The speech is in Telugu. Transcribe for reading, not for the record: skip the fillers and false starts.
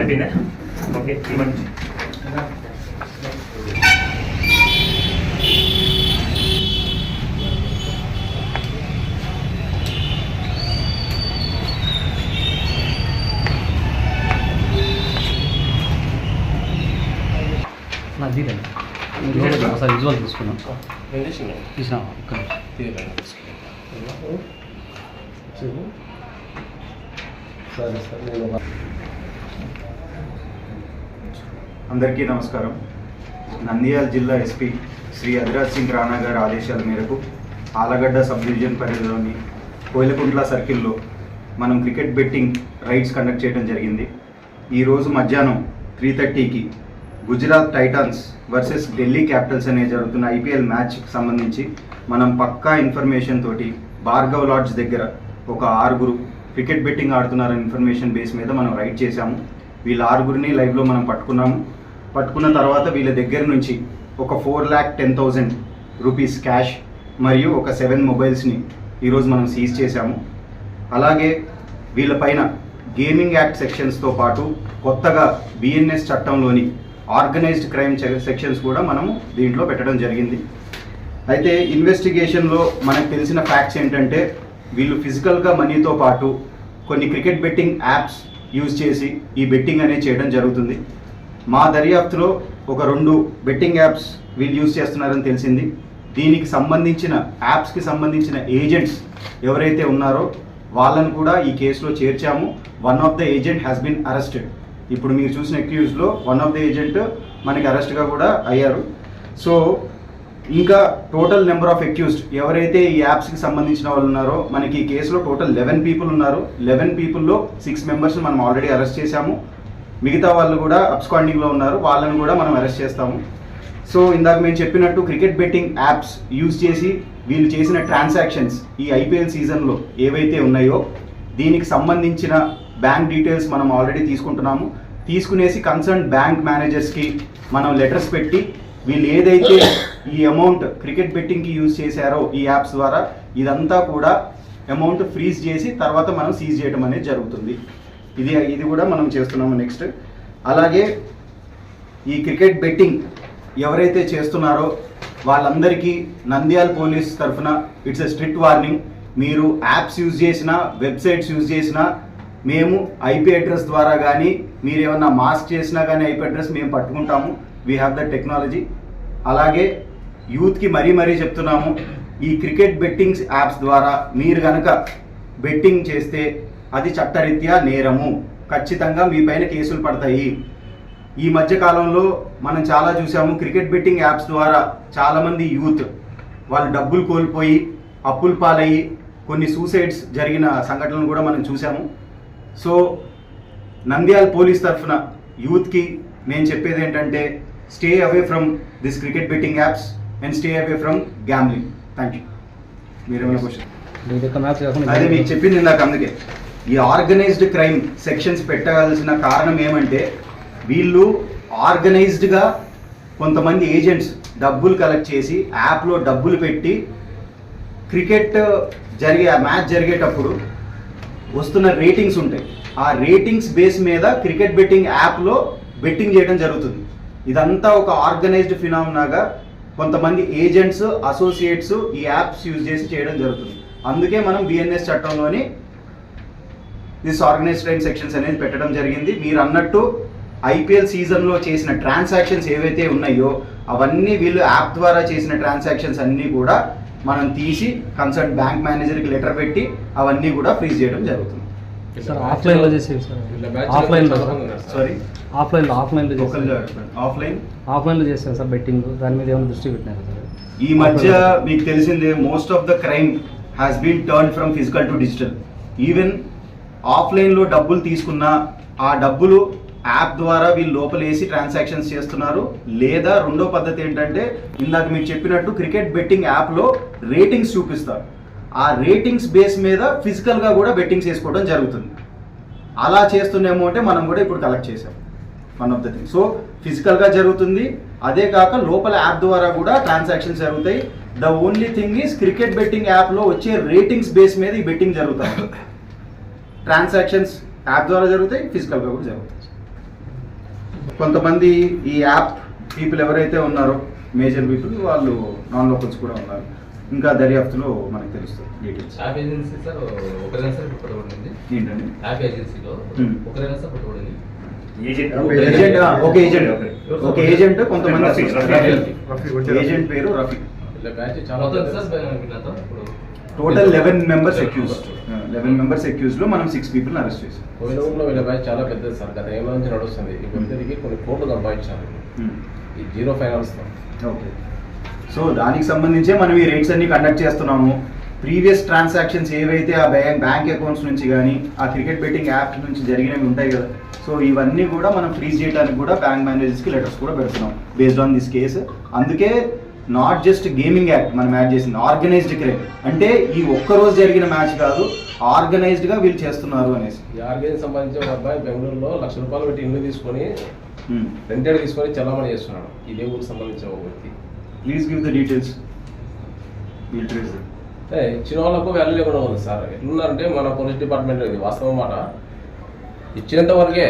క్వాంటిటీనే ఓకే ఇవ్వండి. నాకు తీరండి ఒకసారి విజువల్ తీసుకున్నాం తీసినా అందరికీ నమస్కారం. నంద్యాల జిల్లా ఎస్పీ శ్రీ అధిరాజ్ సింగ్ రాణా గారి ఆదేశాల మేరకు ఆలగడ్డ సబ్ డివిజన్ పరిధిలోని కోయిలకుంట్ల సర్కిల్లో మనం క్రికెట్ బెట్టింగ్ రైడ్స్ కండక్ట్ చేయడం జరిగింది. ఈరోజు మధ్యాహ్నం 3:30కి Gujarat Titans versus Delhi Capitals అనే జరుగుతున్న IPL మ్యాచ్కి సంబంధించి మనం పక్కా ఇన్ఫర్మేషన్ తోటి భార్గవ్ లాడ్జ్ దగ్గర ఒక 6 క్రికెట్ బెట్టింగ్ ఆడుతున్నారనే ఇన్ఫర్మేషన్ బేస్ మీద మనం రైడ్ చేశాము. వీళ్ళ 6 లైవ్లో మనం పట్టుకున్న తర్వాత వీళ్ళ దగ్గర నుంచి ఒక 4,10,000 రూపీస్ క్యాష్ మరియు ఒక 7 మొబైల్స్ని ఈరోజు మనం సీజ్ చేశాము. అలాగే వీళ్ళపైన గేమింగ్ యాక్ట్ సెక్షన్స్తో పాటు కొత్తగా BNS చట్టంలోని ఆర్గనైజ్డ్ క్రైమ్ సెక్షన్స్ కూడా మనము దీంట్లో పెట్టడం జరిగింది. అయితే ఇన్వెస్టిగేషన్లో మనకు తెలిసిన ఫ్యాక్ట్స్ ఏంటంటే వీళ్ళు ఫిజికల్గా మనీతో పాటు కొన్ని క్రికెట్ బెట్టింగ్ యాప్స్ యూజ్ చేసి ఈ బెట్టింగ్ అనేది చేయడం జరుగుతుంది. మా దర్యాప్తులో ఒక 2 బెట్టింగ్ యాప్స్ వీళ్ళు యూజ్ చేస్తున్నారని తెలిసింది. దీనికి సంబంధించిన యాప్స్కి సంబంధించిన ఏజెంట్స్ ఎవరైతే ఉన్నారో వాళ్ళను కూడా ఈ కేసులో చేర్చాము. One of the agent has been arrested. ఇప్పుడు మీరు చూసిన అక్యూజ్లో వన్ ఆఫ్ ద ఏజెంట్ మనకి అరెస్ట్గా కూడా అయ్యారు. సో ఇంకా టోటల్ నెంబర్ ఆఫ్ అక్యూజ్డ్ ఎవరైతే ఈ యాప్స్కి సంబంధించిన వాళ్ళు ఉన్నారో మనకి ఈ కేసులో టోటల్ 11 పీపుల్ ఉన్నారు. 11 పీపుల్లో 6 మెంబర్స్ని మనం ఆల్రెడీ అరెస్ట్ చేశాము. మిగతా వాళ్ళు కూడా అబ్స్కాండింగ్లో ఉన్నారు, వాళ్ళని కూడా మనం అరెస్ట్ చేస్తాము. సో ఇందాక మేము చెప్పినట్టు క్రికెట్ బెట్టింగ్ యాప్స్ యూజ్ చేసి వీళ్ళు చేసిన ట్రాన్సాక్షన్స్ ఈ IPL సీజన్లో ఏవైతే ఉన్నాయో దీనికి సంబంధించిన బ్యాంక్ డీటెయిల్స్ మనం ఆల్రెడీ తీసుకుంటున్నాము. తీసుకునేసి కన్సర్న్ బ్యాంక్ మేనేజర్స్కి మనం లెటర్స్ పెట్టి వీళ్ళు ఏదైతే ఈ అమౌంట్ క్రికెట్ బెట్టింగ్కి యూజ్ చేశారో ఈ యాప్స్ ద్వారా ఇదంతా కూడా అమౌంట్ ఫ్రీజ్ చేసి తర్వాత మనం సీజ్ చేయడం అనేది జరుగుతుంది. ఇది కూడా మనం చేస్తున్నాము నెక్స్ట్. అలాగే ఈ క్రికెట్ బెట్టింగ్ ఎవరైతే చేస్తున్నారో వాళ్ళందరికీ నంద్యాల పోలీస్ తరఫున ఇట్స్ ఎ స్ట్రిక్ట్ వార్నింగ్. మీరు యాప్స్ యూజ్ చేసినా వెబ్సైట్స్ యూజ్ చేసినా మేము IP అడ్రస్ ద్వారా కానీ మీరు ఏమన్నా మాస్క్ చేసినా కానీ IP అడ్రస్ మేము పట్టుకుంటాము. We have the technology. అలాగే యూత్కి మరీ చెప్తున్నాము, ఈ క్రికెట్ బెట్టింగ్స్ యాప్స్ ద్వారా మీరు కనుక బెట్టింగ్ చేస్తే అది చట్టరీత్యా నేరము, ఖచ్చితంగా మీ పైన కేసులు పడతాయి. ఈ మధ్య కాలంలో మనం చాలా చూసాము, క్రికెట్ బెట్టింగ్ యాప్స్ ద్వారా చాలామంది యూత్ వాళ్ళు డబ్బులు కోల్పోయి అప్పుల పాలయ్యి కొన్ని సూసైడ్స్ జరిగిన సంఘటనలు కూడా మనం చూసాము. సో నంద్యాల పోలీస్ తరఫున యూత్కి నేను చెప్పేది ఏంటంటే stay away from this cricket betting apps and stay away from gambling. Thank you. మీరేమైనా క్వశ్చన్? అదే మీకు చెప్పింది ఇందాక. అందుకే ఈ ఆర్గనైజ్డ్ క్రైమ్ సెక్షన్స్ పెట్టాల్సిన కారణం ఏమంటే వీళ్ళు ఆర్గనైజ్డ్గా కొంతమంది ఏజెంట్స్ డబ్బులు కలెక్ట్ చేసి యాప్లో డబ్బులు పెట్టి క్రికెట్ మ్యాచ్ జరిగేటప్పుడు వస్తున్న రేటింగ్స్ ఉంటాయి, ఆ రేటింగ్స్ బేస్ మీద క్రికెట్ బెట్టింగ్ యాప్లో బెట్టింగ్ చేయడం జరుగుతుంది. ఇదంతా ఒక ఆర్గనైజ్డ్ ఫినామినాగా కొంతమంది ఏజెంట్స్ అసోసియేట్స్ ఈ యాప్స్ యూజ్ చేసి చేయడం జరుగుతుంది. అందుకే మనం BNS చట్టంలోని దిస్ ఆర్గనైజ్డ్ క్రైమ్ సెక్షన్స్ అనేది పెట్టడం జరిగింది. మీరు అన్నట్టు IPL సీజన్లో చేసిన ట్రాన్సాక్షన్స్ ఏవైతే ఉన్నాయో అవన్నీ వీళ్ళు యాప్ ద్వారా చేసిన ట్రాన్సాక్షన్స్ అన్నీ కూడా మనం తీసి కన్సర్న్ బ్యాంక్ మేనేజర్కి లెటర్ పెట్టి అవన్నీ కూడా ఫ్రీజ్ చేయడం జరుగుతుంది. సార్ ఆఫ్లైన్లో చేసేది సార్, ఆఫ్లైన్లో చేస్తాను సార్ బెట్టింగ్, దాని మీద ఏమైనా దృష్టి పెట్టినారు సార్? ఈ మధ్య మీకు తెలిసిందే most of the crime has been turn from physical to digital. Even ఆఫ్లైన్లో డబ్బులు తీసుకున్నా ఆ డబ్బులు యాప్ ద్వారా వీళ్ళు లోపలేసి ట్రాన్సాక్షన్స్ చేస్తున్నారు. లేదా రెండో పద్ధతి ఏంటంటే ఇందాక మీకు చెప్పినట్టు క్రికెట్ బెట్టింగ్ యాప్లో రేటింగ్స్ చూపిస్తారు, ఆ రేటింగ్స్ బేస్ మీద ఫిజికల్గా కూడా బెట్టింగ్స్ వేసుకోవడం జరుగుతుంది. అలా చేస్తున్నామో అంటే మనం కూడా ఇప్పుడు కలెక్ట్ చేసాం one of the thing. So ఫిజికల్గా జరుగుతుంది, అదే కాక లోపల యాప్ ద్వారా కూడా ట్రాన్సాక్షన్స్ జరుగుతాయి. The only thing is cricket betting యాప్లో వచ్చే రేటింగ్స్ బేస్ మీద ఈ బెట్టింగ్ జరుగుతాయి. ట్రాన్సాక్షన్స్ యాప్ ద్వారా జరుగుతాయి, ఫిజికల్గా కూడా జరుగుతాయి. కొంతమంది ఈ యాప్ పీపుల్ ఎవరైతే ఉన్నారో మేజర్ పీపుల్ వాళ్ళు నాన్ లోకల్స్ కూడా ఉన్నారు. ఇంకా దర్యాప్తులో మనకు తెలుస్తుంది డీటెయిల్స్. యాప్ ఏజెన్సీ సార్ ఒకరైనా సార్ పట్టుబడింది. ఏంటండి యాప్ ఏజెన్సీలో ఒకరైనా సార్ పట్టుబడింది. ఏజెంట్ ఒక ఏజెంట్ కొంతమంది రఫీ, ఏజెంట్ పేరు రఫీ. ఇలా బ్యాచ్ చాలా మొత్తం సార్ వీళ్ళతో ఇప్పుడు total 11 members accused. 11 members accused లో మనం 6 పీపుల్ అరెస్ట్ చేసాం. కోయిలగూడలో వీళ్ళ బ్యాచ్ చాలా పెద్దది సార్. గత ఏళ్ళ నుంచి నడుస్తుంది. ఈ ఇద్దరికి కొన్ని కోట్లు సంపాదించారు ఈ జీరో ఫైనాన్స్ తో. ఓకే, సో దానికి సంబంధించే మనం ఈ రేట్స్ అన్ని కండక్ట్ చేస్తున్నాము. ప్రీవియస్ ట్రాన్సాక్షన్స్ ఏవైతే ఆ బ్యాంక్ అకౌంట్స్ నుంచి కానీ ఆ క్రికెట్ బెట్టింగ్ యాప్ నుంచి జరిగినవి ఉంటాయి కదా, సో ఇవన్నీ కూడా మనం ఫ్రీజ్ చేయడానికి కూడా బ్యాంక్ మేనేజర్స్కి లెటర్స్ కూడా పెడుతున్నాం బేస్డ్ ఆన్ దిస్ కేసు. అందుకే నాట్ జస్ట్ గేమింగ్ యాక్ట్ మనం యాడ్ చేసింది, ఆర్గనైజ్డ్ క్రైమ్. అంటే ఈ ఒక్కరోజు జరిగిన మ్యాచ్ కాదు, ఆర్గనైజ్డ్గా వీళ్ళు చేస్తున్నారు అనేసి. ఈ ఆర్గనైజ్ సంబంధించిన ఒక అబ్బాయి బెంగళూరులో ₹1,00,000 పెట్టి ఇల్లు తీసుకొని రెంటెడ్ తీసుకొని చలామణి చేస్తున్నాడు. ఇదే ఊరికి సంబంధించిన ఒక వ్యక్తి. Please give the details. We'll trace ఇచ్చిన వాళ్ళకు వాల్యూ లేకుండా ఉంది సార్. ఎట్లున్నారంటే మన పోలీస్ డిపార్ట్మెంట్ ఇది వాస్తవం మాట, ఇచ్చినంత వరకే